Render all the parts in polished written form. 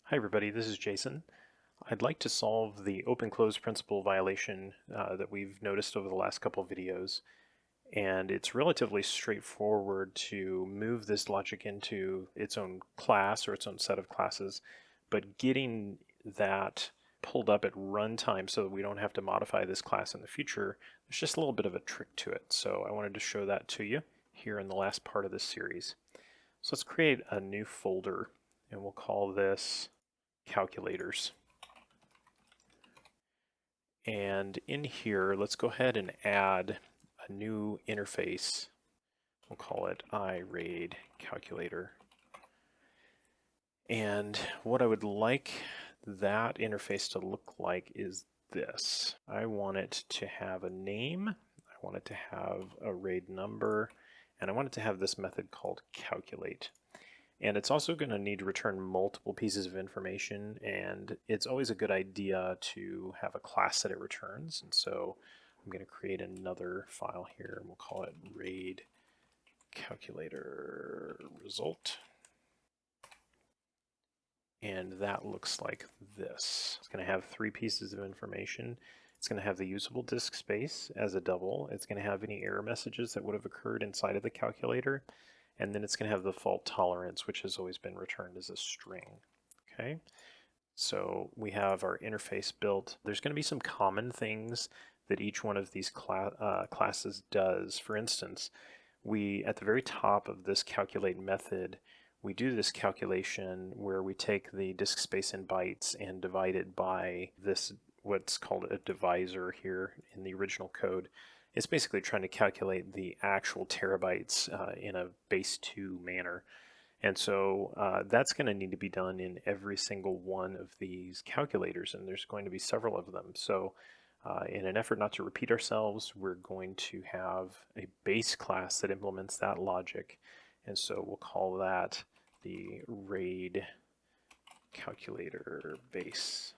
Hi everybody, this is Jason. I'd like to solve the open-close principle violation that we've noticed over the last couple of videos. And it's relatively straightforward to move this logic into its own class or its own set of classes, but getting that pulled up at runtime so that we don't have to modify this class in the future, there's just a little bit of a trick to it. So I wanted to show that to you here in the last part of this series. So let's create a new folder and we'll call this calculators. And in here, let's go ahead and add a new interface. We'll call it iRaid calculator. And what I would like that interface to look like is this. I want it to have a name, I want it to have a RAID number, and I want it to have this method called calculate. And it's also going to need to return multiple pieces of information, and it's always a good idea to have a class that it returns. And so I'm going to create another file here, and we'll call it RAID calculator result. And that looks like this. It's going to have three pieces of information. It's going to have the usable disk space as a double. It's going to have any error messages that would have occurred inside of the calculator. And then it's going to have the fault tolerance, which has always been returned as a string. Okay, so we have our interface built. There's going to be some common things that each one of these classes does. For instance, at the very top of this calculate method, we do this calculation where we take the disk space in bytes and divide it by this, what's called a divisor here in the original code. It's basically trying to calculate the actual terabytes in a base 2 manner. And so that's going to need to be done in every single one of these calculators, and there's going to be several of them. So in an effort not to repeat ourselves, we're going to have a base class that implements that logic. And so we'll call that the RAID calculator base,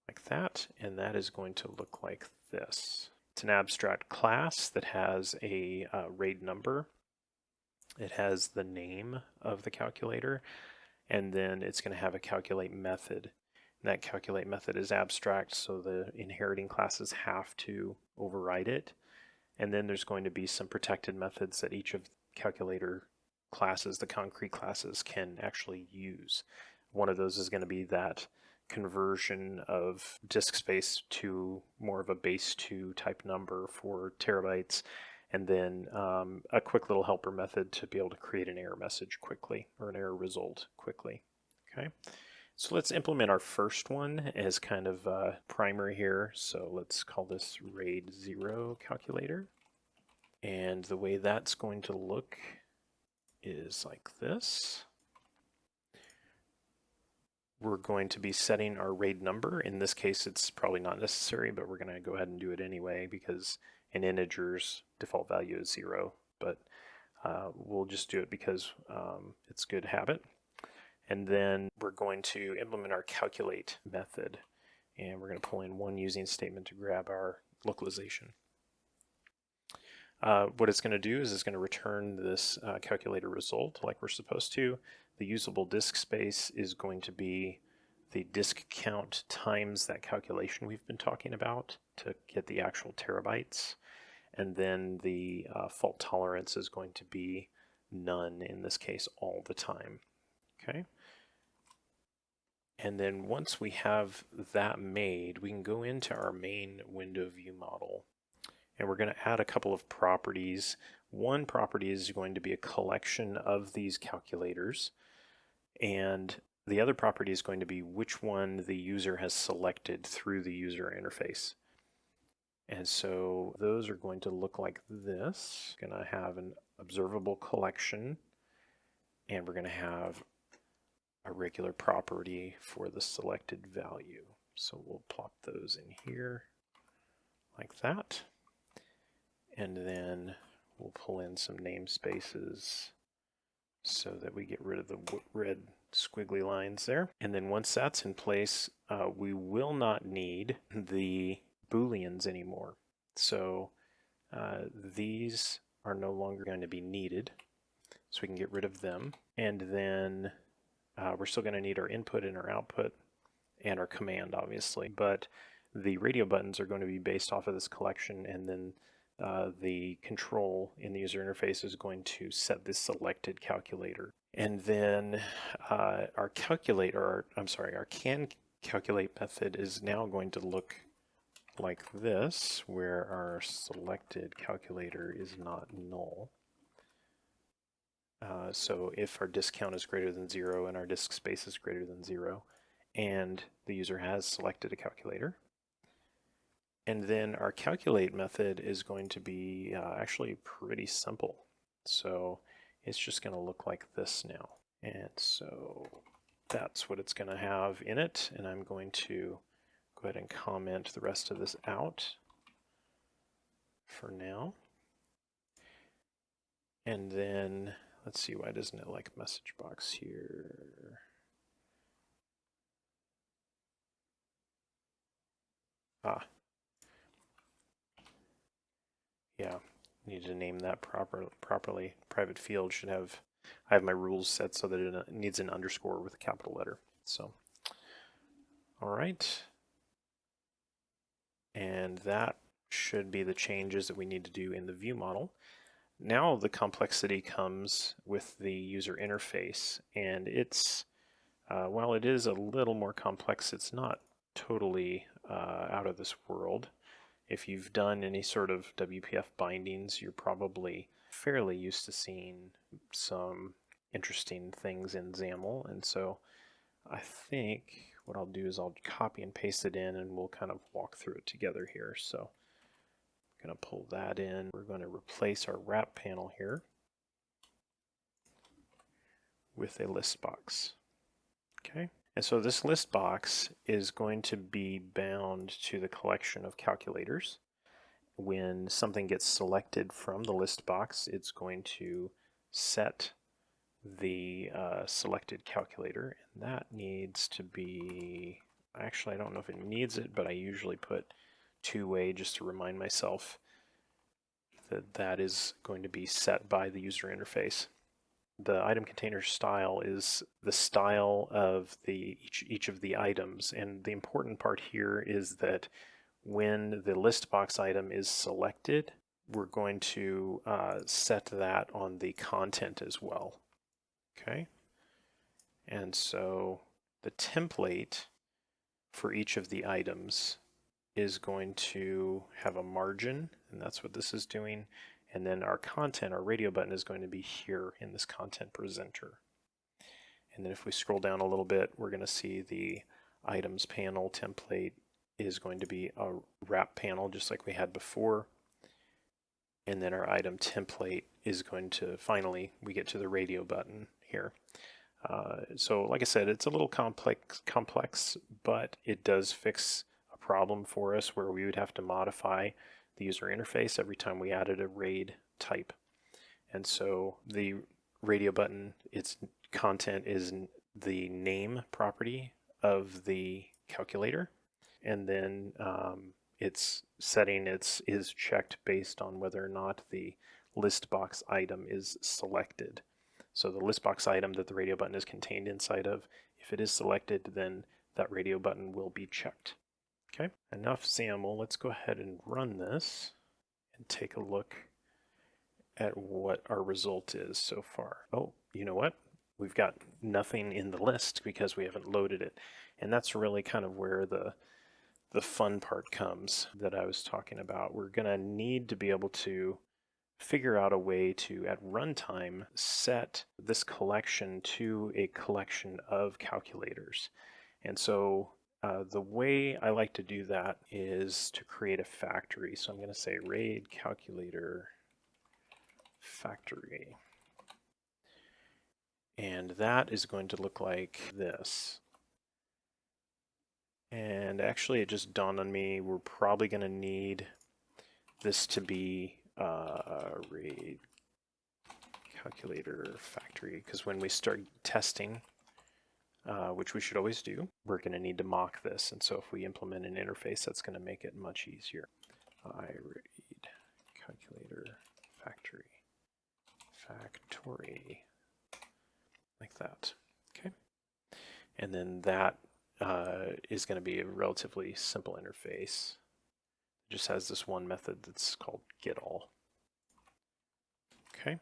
like that. And that is going to look like this. It's an abstract class that has a RAID number. It has the name of the calculator, and then it's going to have a calculate method. And that calculate method is abstract, so the inheriting classes have to override it. And then there's going to be some protected methods that each of the calculator classes, the concrete classes, can actually use. One of those is going to be that conversion of disk space to more of a base 2 type number for terabytes, and then a quick little helper method to be able to create an error message quickly, or an error result quickly. Okay, so let's implement our first one as kind of primary here. So let's call this RAID 0 calculator. And the way that's going to look is like this. We're going to be setting our RAID number. In this case, it's probably not necessary, but we're going to go ahead and do it anyway because an integer's default value is 0. But we'll just do it because it's good habit. And then we're going to implement our calculate method. And we're going to pull in one using statement to grab our localization. What it's going to do is it's going to return this calculator result like we're supposed to. The usable disk space is going to be the disk count times that calculation we've been talking about to get the actual terabytes. And then the fault tolerance is going to be none, in this case, all the time. Okay. And then once we have that made, we can go into our main window view model. And we're going to add a couple of properties. One property is going to be a collection of these calculators, and the other property is going to be which one the user has selected through the user interface. And so those are going to look like this. We're going to have an observable collection, and we're going to have a regular property for the selected value. So we'll plop those in here like that. And then we'll pull in some namespaces so that we get rid of the red squiggly lines there. And then once that's in place, we will not need the booleans anymore. So these are no longer going to be needed, so we can get rid of them. And then We're still going to need our input and our output and our command, obviously, but the radio buttons are going to be based off of this collection, and then the control in the user interface is going to set this selected calculator. And then our can calculate method is now going to look like this, where our selected calculator is not null. So if our disk count is greater than 0 and our disk space is greater than 0, and the user has selected a calculator, and then our calculate method is going to be actually pretty simple. So it's just going to look like this now. And so that's what it's going to have in it. And I'm going to go ahead and comment the rest of this out for now. And then let's see, why doesn't it like message box here? Yeah, need to name that properly. Private field should have, I have my rules set so that it needs an underscore with a capital letter. So, all right. And that should be the changes that we need to do in the view model. Now the complexity comes with the user interface, and it's, while it is a little more complex, it's not totally out of this world. If you've done any sort of WPF bindings, you're probably fairly used to seeing some interesting things in XAML. And so I think what I'll do is I'll copy and paste it in, and we'll kind of walk through it together here. So I'm going to pull that in. We're going to replace our wrap panel here with a list box. Okay. And so this list box is going to be bound to the collection of calculators. When something gets selected from the list box, it's going to set the selected calculator, and that needs to be, actually I don't know if it needs it, but I usually put two-way just to remind myself that that is going to be set by the user interface. The item container style is the style of each of the items, and the important part here is that when the list box item is selected, we're going to set that on the content as well. Okay, and so the template for each of the items is going to have a margin, and that's what this is doing. And then our content, our radio button, is going to be here in this content presenter. And then if we scroll down a little bit, we're going to see the items panel template is going to be a wrap panel, just like we had before. And then our item template is going to, finally, we get to the radio button here. So like I said, it's a little complex, but it does fix a problem for us where we would have to modify the user interface every time we added a RAID type. And so the radio button, its content is the name property of the calculator, and then its setting is checked based on whether or not the list box item is selected. So the list box item that the radio button is contained inside of, if it is selected, then that radio button will be checked. Okay, enough XAML. Let's go ahead and run this and take a look at what our result is so far. Oh, you know what? We've got nothing in the list because we haven't loaded it. And that's really kind of where the fun part comes that I was talking about. We're going to need to be able to figure out a way to, at runtime, set this collection to a collection of calculators. And so the way I like to do that is to create a factory. So I'm going to say RAID calculator factory. And that is going to look like this. And actually, it just dawned on me, we're probably going to need this to be RAID calculator factory, because when we start testing, which we should always do, we're going to need to mock this. And so if we implement an interface, that's going to make it much easier. RAID calculator factory, like that. Okay. And then that is going to be a relatively simple interface. It just has this one method that's called getAll. Okay.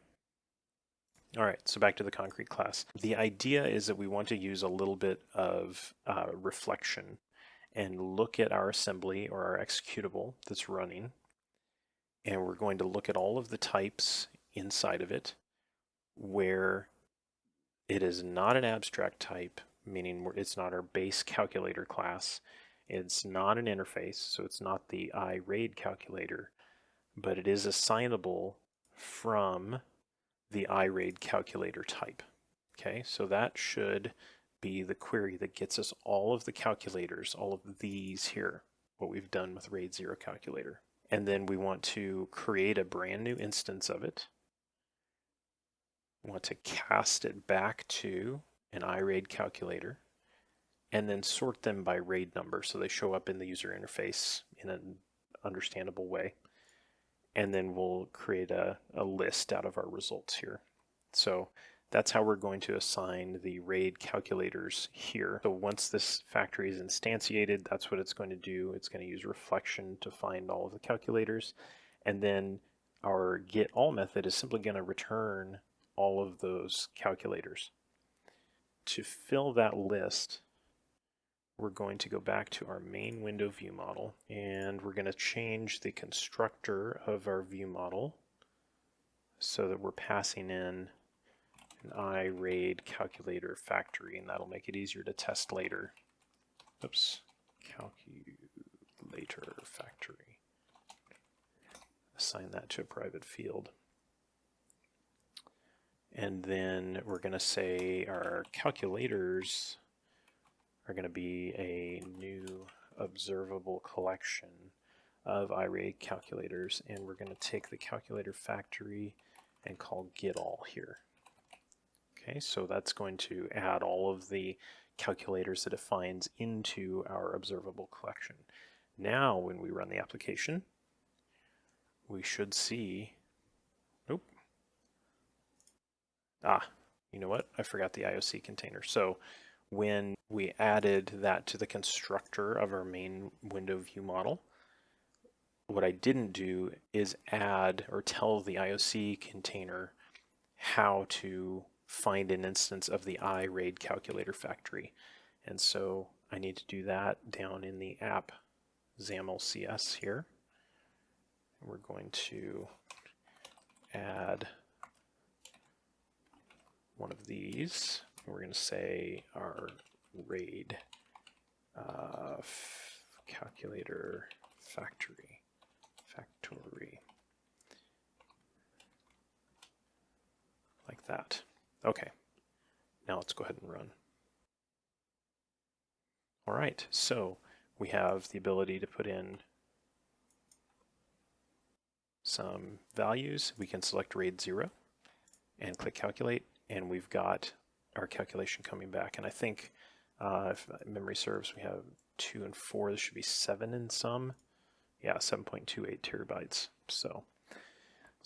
All right, so back to the concrete class. The idea is that we want to use a little bit of reflection and look at our assembly or our executable that's running. And we're going to look at all of the types inside of it where it is not an abstract type, meaning it's not our base calculator class. It's not an interface, so it's not the iRaid calculator, but it is assignable from the iRaid calculator type. Okay, so that should be the query that gets us all of the calculators, all of these here, what we've done with RAID 0 calculator. And then we want to create a brand new instance of it. We want to cast it back to an iRaid calculator and then sort them by RAID number so they show up in the user interface in an understandable way. And then we'll create a list out of our results here. So that's how we're going to assign the RAID calculators here. So once this factory is instantiated, that's what it's going to do. It's going to use reflection to find all of the calculators. And then our getAll method is simply going to return all of those calculators. To fill that list, we're going to go back to our main window view model, and we're going to change the constructor of our view model so that we're passing in an iRaid calculator factory, and that'll make it easier to test later. Oops, calculator factory. Assign that to a private field. And then we're going to say our calculators are going to be a new observable collection of iRaid calculators, and we're going to take the calculator factory and call getAll here. Okay, so that's going to add all of the calculators that it finds into our observable collection. Now when we run the application, we should see, nope, you know what, I forgot the IOC container. So when we added that to the constructor of our main window view model, what I didn't do is add or tell the IOC container how to find an instance of the iRaid calculator factory. And so I need to do that down in the app XAML CS here. We're going to add one of these. We're going to say our RAID calculator factory. Like that. Okay, now let's go ahead and run. All right, so we have the ability to put in some values. We can select RAID 0 and click calculate, and we've got our calculation coming back. And I think if memory serves, we have 2 and 4. This should be 7 in some. Yeah, 7.28 terabytes. So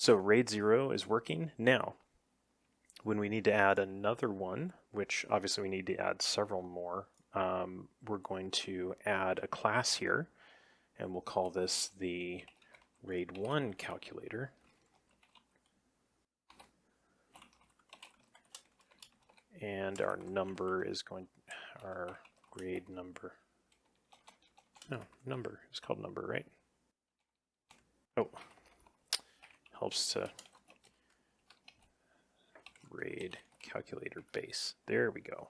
RAID 0 is working. Now, when we need to add another one, which obviously we need to add several more, we're going to add a class here, and we'll call this the RAID 1 calculator. And our number is our RAID number. No, number. It's called number, right? Oh, helps to RAID calculator base. There we go.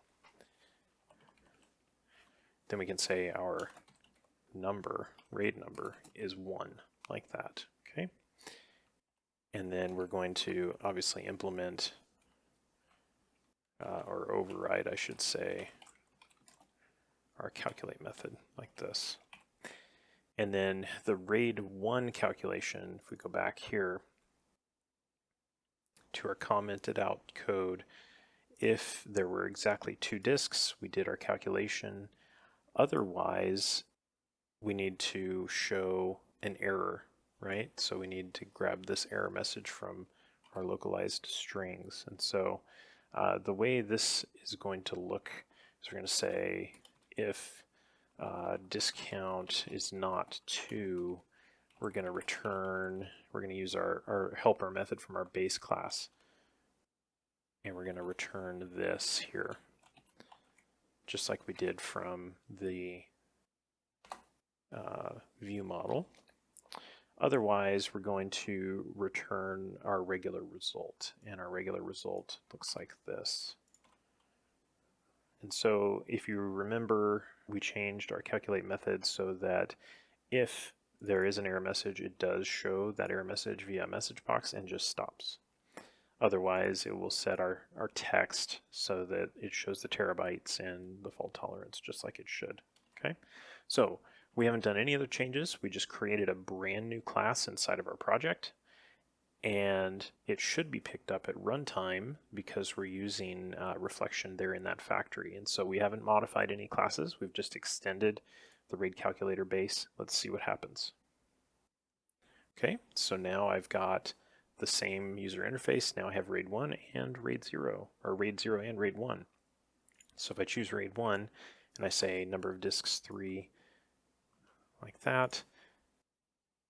Then we can say our number, RAID number, is 1, like that. Okay. And then we're going to obviously implement or override, I should say, our calculate method like this. And then the RAID 1 calculation, if we go back here to our commented out code, if there were exactly 2 disks, we did our calculation. Otherwise, we need to show an error, right? So we need to grab this error message from our localized strings. And so the way this is going to look So we're going to say if disk count is not 2, we're going to use our helper method from our base class, and we're going to return this here, just like we did from the view model. Otherwise, we're going to return our regular result, and our regular result looks like this. And so if you remember, we changed our calculate method so that if there is an error message, it does show that error message via message box and just stops. Otherwise, it will set our text so that it shows the terabytes and the fault tolerance just like it should. Okay, so we haven't done any other changes. We just created a brand new class inside of our project, and it should be picked up at runtime because we're using reflection there in that factory. And so we haven't modified any classes. We've just extended the RAID calculator base. Let's see what happens. Okay, so now I've got the same user interface. Now I have RAID 1 and RAID 0, or RAID 0 and RAID 1. So if I choose RAID 1 and I say number of disks 3, like that,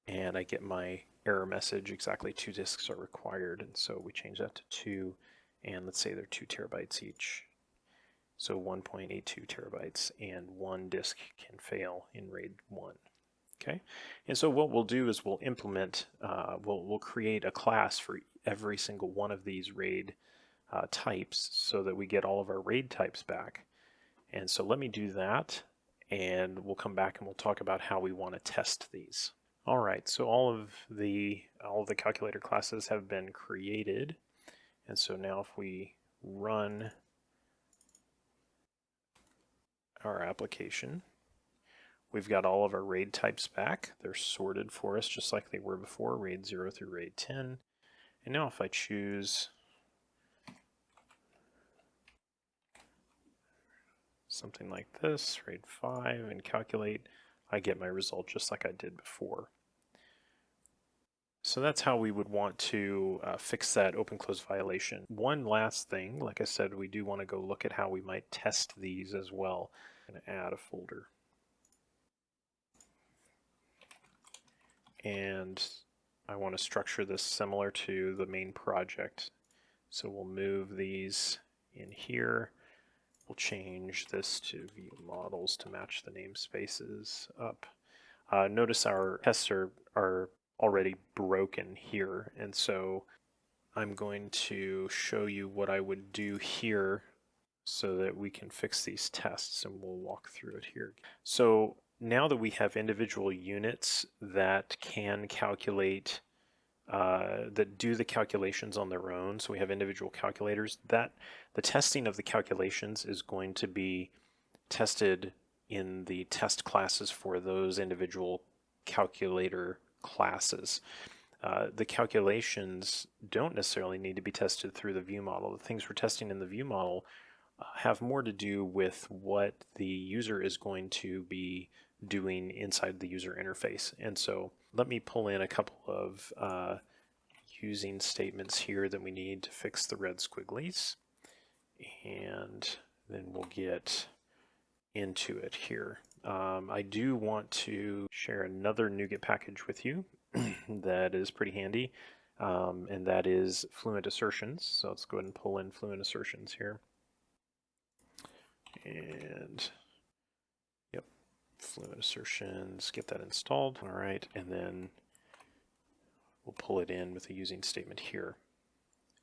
and I get my error message, exactly 2 disks are required, and so we change that to 2, and let's say they're 2 terabytes each. So 1.82 terabytes, and 1 disk can fail in RAID 1. Okay, and so what we'll do is we'll implement, we'll create a class for every single one of these RAID types so that we get all of our RAID types back. And so let me do that, and we'll come back and we'll talk about how we want to test these. All right, so all of the calculator classes have been created, and so now if we run our application, we've got all of our RAID types back. They're sorted for us just like they were before, RAID 0 through RAID 10. And now if I choose something like this, RAID 5, and calculate, I get my result just like I did before. So that's how we would want to fix that open-close violation. One last thing, like I said, we do want to go look at how we might test these as well. I'm going to add a folder. And I want to structure this similar to the main project. So we'll move these in here. We'll change this to view models to match the namespaces up. Notice our tests are already broken here, and so I'm going to show you what I would do here so that we can fix these tests, and we'll walk through it here. So now that we have individual units that can calculate, that do the calculations on their own, so we have individual calculators, that the testing of the calculations is going to be tested in the test classes for those individual calculator classes. The calculations don't necessarily need to be tested through the view model. The things we're testing in the view model have more to do with what the user is going to be doing inside the user interface. And so let me pull in a couple of using statements here that we need to fix the red squigglies, and then we'll get into it here. I do want to share another NuGet package with you that is pretty handy, and that is fluent assertions. So let's go ahead and pull in fluent assertions here. And yep, fluent assertions, get that installed. All right, and then we'll pull it in with a using statement here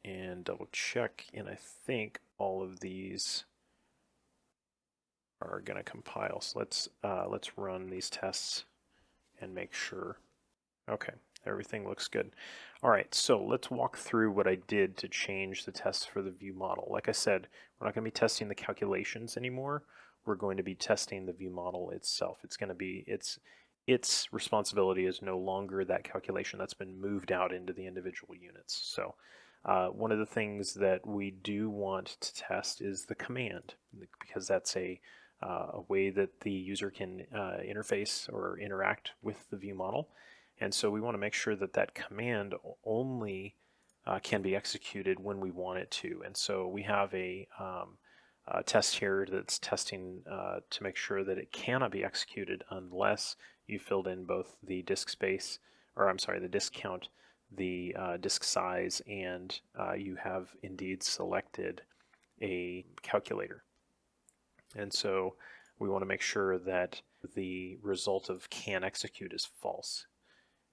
and double check, and I think all of these are going to compile. So let's run these tests and make sure. Okay, everything looks good. All right, so let's walk through what I did to change the tests for the view model. Like I said, we're not going to be testing the calculations anymore. We're going to be testing the view model itself. It's going to be its responsibility is no longer that calculation. That's been moved out into the individual units. So one of the things that we do want to test is the command, because that's a way that the user can interface or interact with the view model. And so we want to make sure that that command only can be executed when we want it to. And so we have a test here that's testing to make sure that it cannot be executed unless you filled in both the disk space, or I'm sorry, the disk count, the disk size, and you have indeed selected a calculator. And so we want to make sure that the result of can execute is false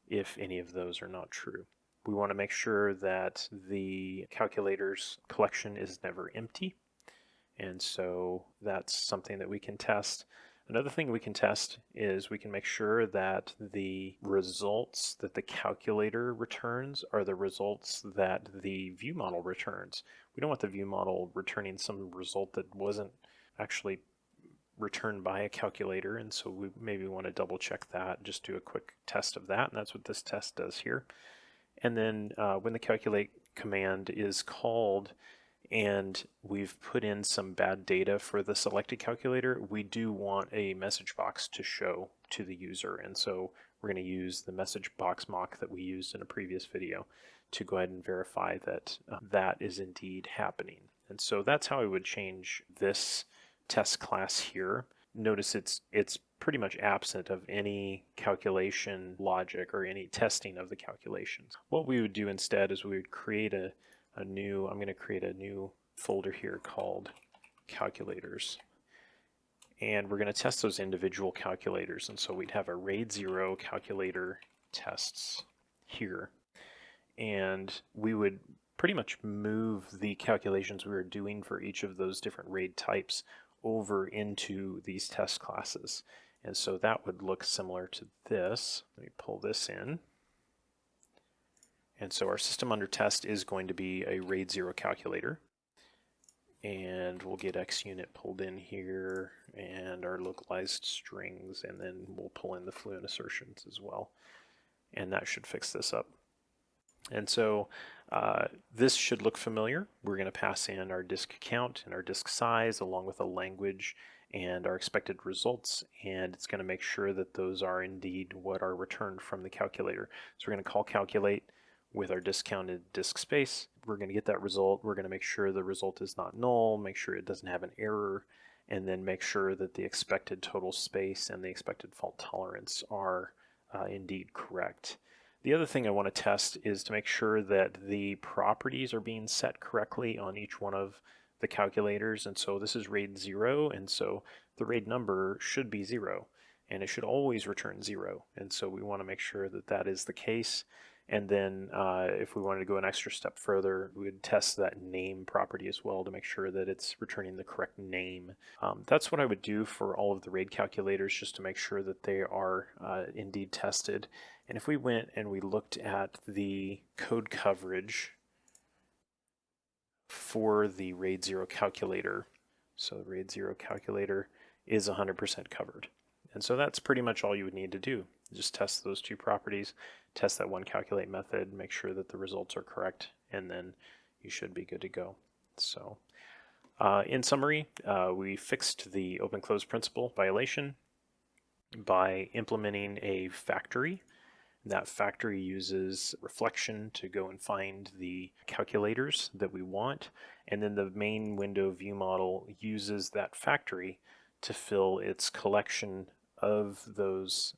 if any of those are not true. We want to make sure that the calculator's collection is never empty. And so that's something that we can test. Another thing we can test is we can make sure that the results that the calculator returns are the results that the view model returns. We don't want the view model returning some result that wasn't actually returned by a calculator, and so we maybe want to double check that, just do a quick test of that, and that's what this test does here. And then when the calculate command is called and we've put in some bad data for the selected calculator, we do want a message box to show to the user, and so we're going to use the message box mock that we used in a previous video to go ahead and verify that that is indeed happening. And so that's how I would change this test class here. Notice it's pretty much absent of any calculation logic or any testing of the calculations. What we would do instead is we would create a new, I'm going to create a new folder here called calculators, and we're going to test those individual calculators. And so we'd have a RAID 0 calculator tests here, and we would pretty much move the calculations we were doing for each of those different RAID types over into these test classes. And so that would look similar to this. Let me pull this in. And so our system under test is going to be a RAID 0 calculator. And we'll get XUnit pulled in here and our localized strings, and then we'll pull in the fluent assertions as well. And that should fix this up. And so this should look familiar. We're going to pass in our disk count and our disk size along with a language and our expected results, and it's going to make sure that those are indeed what are returned from the calculator. So we're going to call calculate with our discounted disk space. We're going to get that result. We're going to make sure the result is not null, make sure it doesn't have an error, and then make sure that the expected total space and the expected fault tolerance are indeed correct. The other thing I want to test is to make sure that the properties are being set correctly on each one of the calculators. And so this is RAID 0, and so the RAID number should be 0, and it should always return 0. And so we want to make sure that that is the case. And then if we wanted to go an extra step further, we would test that name property as well to make sure that it's returning the correct name. That's what I would do for all of the RAID calculators, just to make sure that they are indeed tested. And if we went and we looked at the code coverage for the RAID 0 calculator, so the RAID 0 calculator is 100% covered. And so that's pretty much all you would need to do. Just test those two properties, test that one calculate method, make sure that the results are correct, and then you should be good to go. So in summary, we fixed the open-close principle violation by implementing a factory. That factory uses reflection to go and find the calculators that we want, and then the main window view model uses that factory to fill its collection of those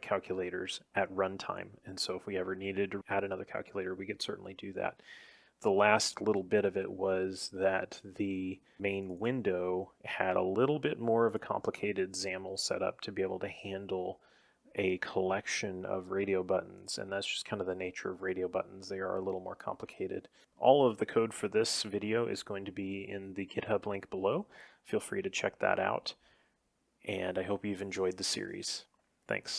calculators at runtime. And so if we ever needed to add another calculator, we could certainly do that. The last little bit of it was that the main window had a little bit more of a complicated XAML setup to be able to handle a collection of radio buttons, and that's just kind of the nature of radio buttons. They are a little more complicated. All of the code for this video is going to be in the GitHub link below. Feel free to check that out, and I hope you've enjoyed the series. Thanks.